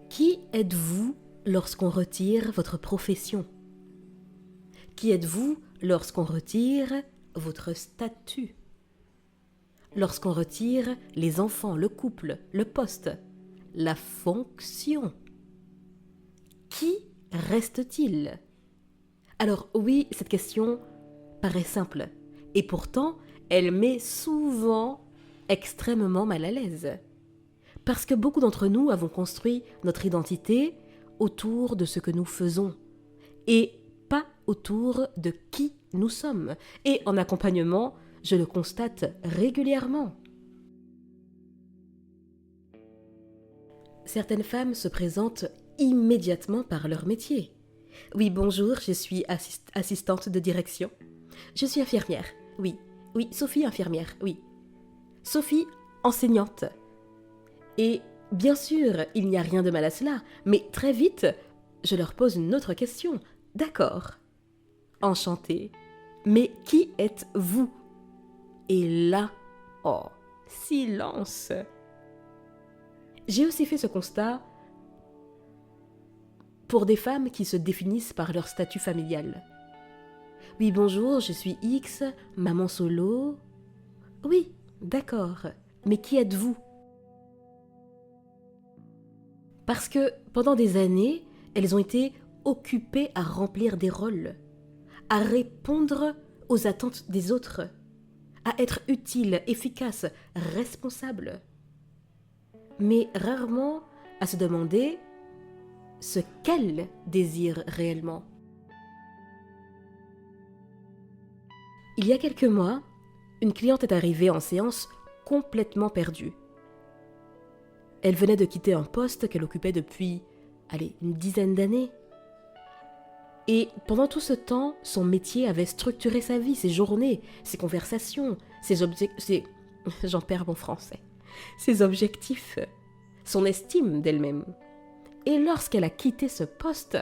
Qui êtes-vous lorsqu'on retire votre profession? Qui êtes-vous lorsqu'on retire votre statut? Lorsqu'on retire les enfants, le couple, le poste, la fonction? Qui reste-t-il? Alors oui, cette question paraît simple, et pourtant, elle met souvent extrêmement mal à l'aise. Parce que beaucoup d'entre nous avons construit notre identité autour de ce que nous faisons, et pas autour de qui nous sommes. Et en accompagnement, je le constate régulièrement. Certaines femmes se présentent immédiatement par leur métier. Oui, bonjour, je suis assistante de direction. Je suis infirmière, oui. Oui, Sophie infirmière, oui. Sophie enseignante. Et bien sûr, il n'y a rien de mal à cela, mais très vite, je leur pose une autre question. D'accord. Enchantée. Mais qui êtes-vous? Et là, oh, silence. J'ai aussi fait ce constat pour des femmes qui se définissent par leur statut familial. Oui, bonjour, je suis X, maman solo. Oui, d'accord, mais qui êtes-vous? Parce que pendant des années, elles ont été occupées à remplir des rôles, à répondre aux attentes des autres, à être utiles, efficaces, responsables. Mais rarement à se demander ce qu'elles désirent réellement. Il y a quelques mois, une cliente est arrivée en séance complètement perdue. Elle venait de quitter un poste qu'elle occupait depuis, une dizaine d'années. Et pendant tout ce temps, son métier avait structuré sa vie, ses journées, ses conversations, j'en perds mon français, ses objectifs, son estime d'elle-même. Et lorsqu'elle a quitté ce poste,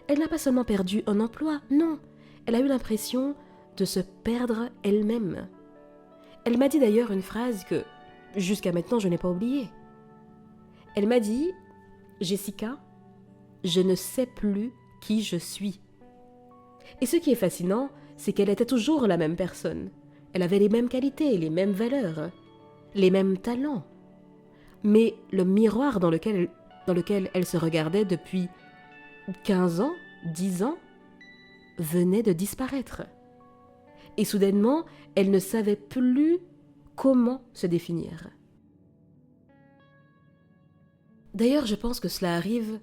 elle n'a pas seulement perdu un emploi, non, elle a eu l'impression de se perdre elle-même. Elle m'a dit d'ailleurs une phrase que, jusqu'à maintenant, je n'ai pas oubliée. Elle m'a dit « Jessica, je ne sais plus qui je suis. » Et ce qui est fascinant, c'est qu'elle était toujours la même personne. Elle avait les mêmes qualités, les mêmes valeurs, les mêmes talents. Mais le miroir dans lequel elle se regardait depuis 15 ans, 10 ans, venait de disparaître. Et soudainement, elle ne savait plus comment se définir. D'ailleurs, je pense que cela arrive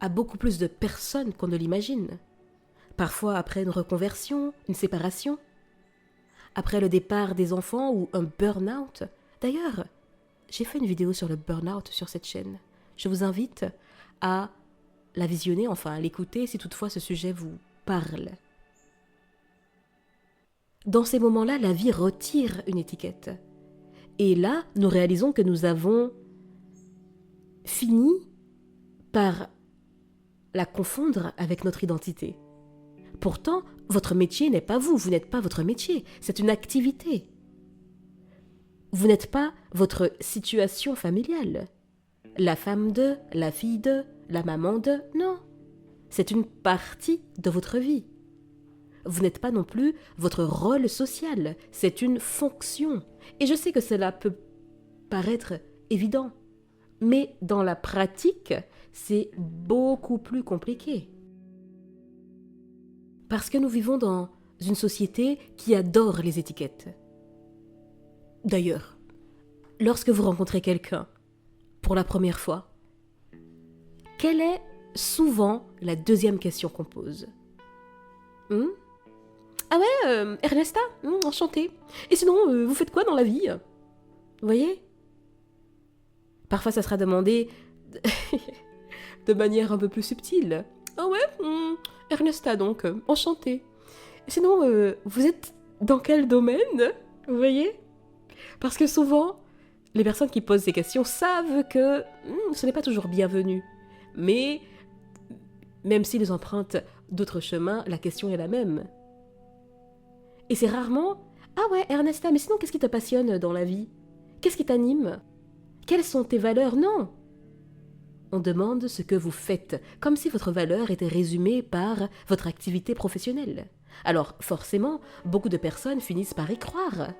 à beaucoup plus de personnes qu'on ne l'imagine. Parfois après une reconversion, une séparation, après le départ des enfants ou un burn-out. D'ailleurs, j'ai fait une vidéo sur le burn-out sur cette chaîne. Je vous invite à la visionner, enfin à l'écouter si toutefois ce sujet vous parle. Dans ces moments-là, la vie retire une étiquette. Et là, nous réalisons que nous avons fini par la confondre avec notre identité. Pourtant, votre métier n'est pas vous, vous n'êtes pas votre métier, c'est une activité. Vous n'êtes pas votre situation familiale. La femme de, la fille de, la maman de, non. C'est une partie de votre vie. Vous n'êtes pas non plus votre rôle social, c'est une fonction. Et je sais que cela peut paraître évident, mais dans la pratique, c'est beaucoup plus compliqué. Parce que nous vivons dans une société qui adore les étiquettes. D'ailleurs, lorsque vous rencontrez quelqu'un pour la première fois, quelle est souvent la deuxième question qu'on pose? Ah ouais, Ernesta, enchantée. Et sinon, vous faites quoi dans la vie? Vous voyez? Parfois, ça sera demandé de manière un peu plus subtile. Ah ouais, Ernesta donc, enchantée. Et sinon, vous êtes dans quel domaine? Vous voyez? Parce que souvent, les personnes qui posent ces questions savent que ce n'est pas toujours bienvenu. Mais, même s'ils empruntent d'autres chemins, la question est la même. Et c'est rarement « Ah ouais, Ernesta, mais sinon, qu'est-ce qui te passionne dans la vie? Qu'est-ce qui t'anime? Quelles sont tes valeurs ?» Non. On demande ce que vous faites, comme si votre valeur était résumée par votre activité professionnelle. Alors, forcément, beaucoup de personnes finissent par y croire.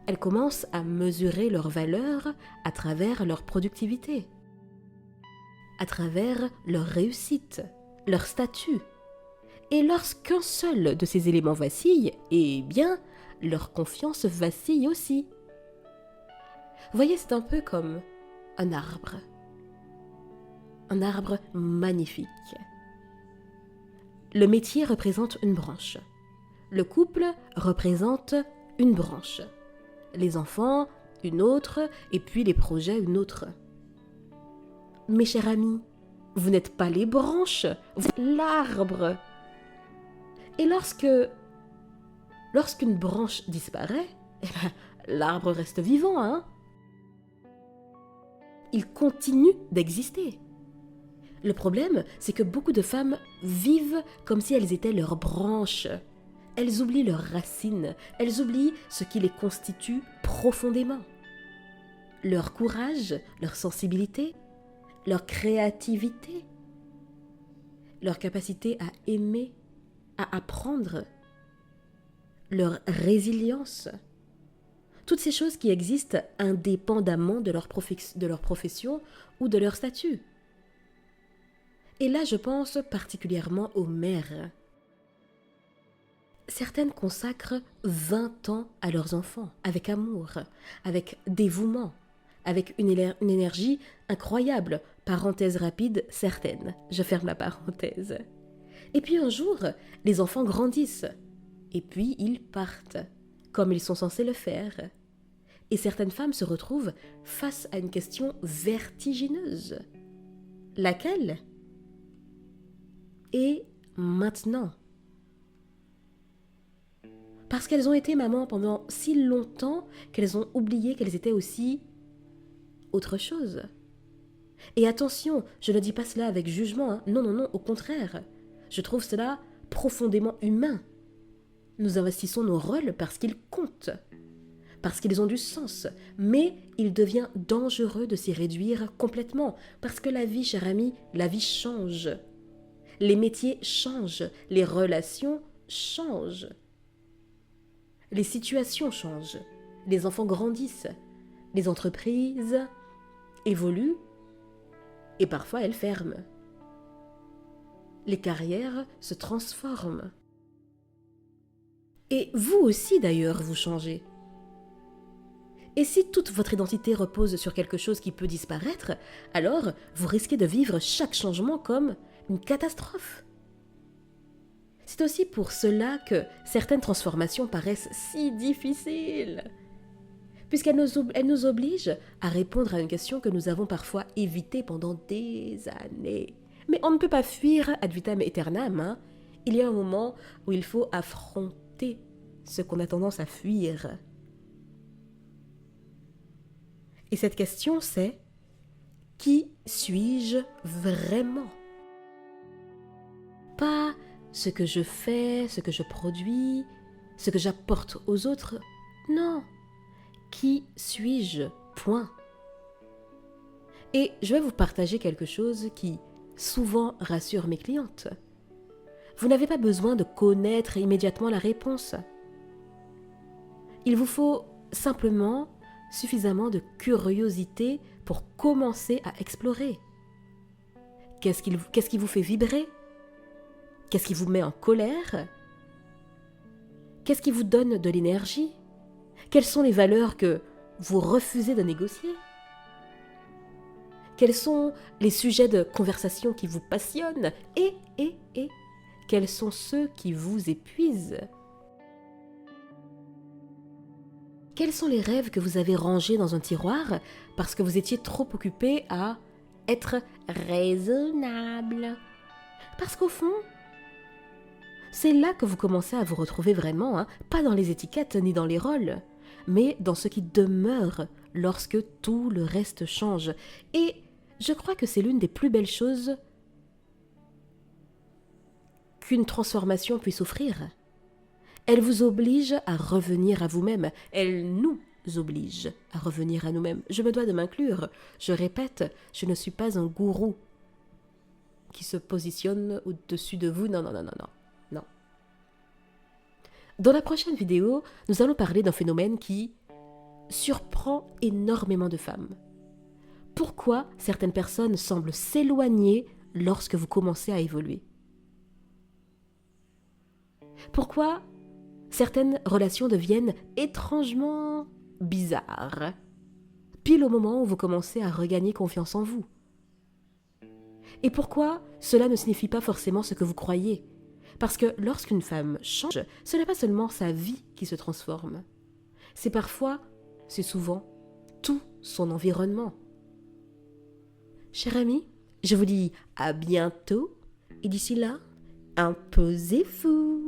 Elles commencent à mesurer leur valeur à travers leur productivité, à travers leur réussite, leur statut. Et lorsqu'un seul de ces éléments vacille, eh bien, leur confiance vacille aussi. Vous voyez, c'est un peu comme un arbre. Un arbre magnifique. Le métier représente une branche. Le couple représente une branche. Les enfants, une autre, et puis les projets, une autre. Mes chers amis, vous n'êtes pas les branches, vous êtes l'arbre. Et lorsqu'une branche disparaît, eh ben, l'arbre reste vivant, hein? Il continue d'exister. Le problème, c'est que beaucoup de femmes vivent comme si elles étaient leurs branches. Elles oublient leurs racines, elles oublient ce qui les constitue profondément. Leur courage, leur sensibilité, leur créativité, leur capacité à aimer, à apprendre, leur résilience. Toutes ces choses qui existent indépendamment de leur profession ou de leur statut. Et là, je pense particulièrement aux mères. Certaines consacrent 20 ans à leurs enfants, avec amour, avec dévouement, avec une énergie incroyable. Parenthèse rapide, certaines. Je ferme la parenthèse. Et puis un jour, les enfants grandissent. Et puis ils partent, comme ils sont censés le faire. Et certaines femmes se retrouvent face à une question vertigineuse. Laquelle ? Et maintenant ? Parce qu'elles ont été mamans pendant si longtemps qu'elles ont oublié qu'elles étaient aussi autre chose. Et attention, je ne dis pas cela avec jugement, hein. Non, non, non, au contraire. Je trouve cela profondément humain. Nous investissons nos rôles parce qu'ils comptent, parce qu'ils ont du sens, mais il devient dangereux de s'y réduire complètement, parce que la vie, cher ami, la vie change. Les métiers changent, les relations changent. Les situations changent, les enfants grandissent, les entreprises évoluent et parfois elles ferment. Les carrières se transforment. Et vous aussi d'ailleurs, vous changez. Et si toute votre identité repose sur quelque chose qui peut disparaître, alors vous risquez de vivre chaque changement comme une catastrophe. C'est aussi pour cela que certaines transformations paraissent si difficiles, puisqu'elles nous obligent à répondre à une question que nous avons parfois évitée pendant des années. Mais on ne peut pas fuir ad vitam aeternam, hein. Il y a un moment où il faut affronter ce qu'on a tendance à fuir. Et cette question, c'est « Qui suis-je vraiment ?» Pas ce que je fais, ce que je produis, ce que j'apporte aux autres. Non. Qui suis-je ? Point. Et je vais vous partager quelque chose qui souvent rassure mes clientes. Vous n'avez pas besoin de connaître immédiatement la réponse. Il vous faut simplement suffisamment de curiosité pour commencer à explorer. Qu'est-ce qui vous fait vibrer ? Qu'est-ce qui vous met en colère ? Qu'est-ce qui vous donne de l'énergie ? Quelles sont les valeurs que vous refusez de négocier ? Quels sont les sujets de conversation qui vous passionnent ? Et quels sont ceux qui vous épuisent ? Quels sont les rêves que vous avez rangés dans un tiroir parce que vous étiez trop occupé à être raisonnable ? Parce qu'au fond, c'est là que vous commencez à vous retrouver vraiment, hein, pas dans les étiquettes ni dans les rôles, mais dans ce qui demeure lorsque tout le reste change. Et je crois que c'est l'une des plus belles choses qu'une transformation puisse offrir. Elle vous oblige à revenir à vous-même. Elle nous oblige à revenir à nous-mêmes. Je me dois de m'inclure. Je répète, je ne suis pas un gourou qui se positionne au-dessus de vous. Non, non, non, non, non, non. Dans la prochaine vidéo, nous allons parler d'un phénomène qui surprend énormément de femmes. Pourquoi certaines personnes semblent s'éloigner lorsque vous commencez à évoluer? Pourquoi certaines relations deviennent étrangement bizarres, pile au moment où vous commencez à regagner confiance en vous? Et pourquoi cela ne signifie pas forcément ce que vous croyez? Parce que lorsqu'une femme change, ce n'est pas seulement sa vie qui se transforme. C'est souvent, tout son environnement. Chers amis, je vous dis à bientôt et d'ici là, imposez-vous!